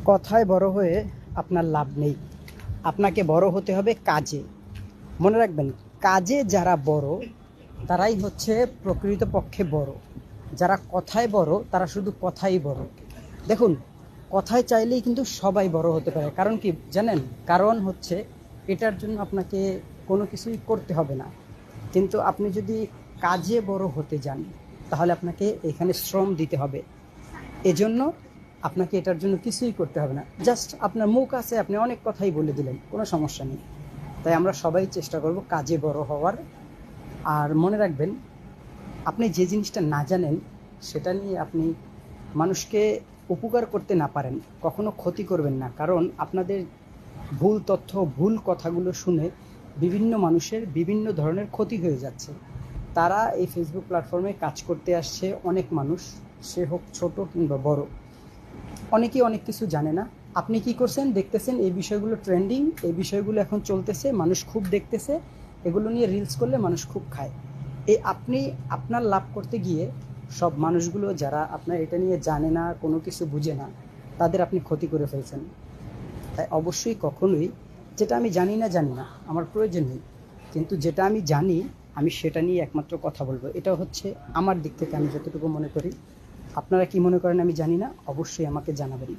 কথায় বড় হয়ে আপনার লাভ নেই। আপনাকে বড় হতে হবে কাজে। মনে রাখবেন, কাজে যারা বড় তারাই হচ্ছে প্রকৃতপক্ষে বড়। যারা কথায় বড় তারা শুধু কথাই বড়। দেখুন, কথায় চাইলেই কিন্তু সবাই বড় হতে পারে। কারণ কি জানেন? কারণ হচ্ছে এটার জন্য আপনাকে কোনো কিছুই করতে হবে না। কিন্তু আপনি যদি কাজে বড় হতে যান তাহলে আপনাকে এখানে শ্রম দিতে হবে। এজন্য আপনাকে এটার জন্য কিছুই করতে হবে না। জাস্ট আপনার মুখ আছে, আপনি অনেক কথাই বলে দিলেন, কোনো সমস্যা নেই। তাই আমরা সবাই চেষ্টা করব কাজে বড় হওয়ার। আর মনে রাখবেন, আপনি যে জিনিসটা না জানেন সেটা নিয়ে আপনি মানুষকে উপকার করতে না পারেন কখনো ক্ষতি করবেন না। কারণ আপনাদের ভুল তথ্য, ভুল কথাগুলো শুনে বিভিন্ন মানুষের বিভিন্ন ধরনের ক্ষতি হয়ে যাচ্ছে। তারা এই ফেসবুক প্ল্যাটফর্মে কাজ করতে আসছে, অনেক মানুষ, সে হোক ছোট কিংবা বড়, অনেকেই অনেক কিছু জানে না। আপনি কি করছেন? দেখতেছেন এই বিষয়গুলো ট্রেন্ডিং, এই বিষয়গুলো এখন চলতেছে, মানুষ খুব দেখতেছে, এগুলো নিয়ে রিলস করলে মানুষ খুব খায়। আপনি আপনার লাভ করতে গিয়ে সব মানুষগুলো যারা আপনার এটা নিয়ে জানে না, কোনো কিছু বুঝে না, তাদের আপনি ক্ষতি করে ফেলছেন। তাই অবশ্যই কখনোই, যেটা আমি জানি না আমার প্রয়োজন নেই, কিন্তু যেটা আমি জানি আমি সেটা নিয়ে একমাত্র কথা বলবো। এটা হচ্ছে আমার দিক থেকে আমি যতটুকু মনে করি। আপনারা কি মনে করেন আমি জানি না, অবশ্যই আমাকে জানাবেন।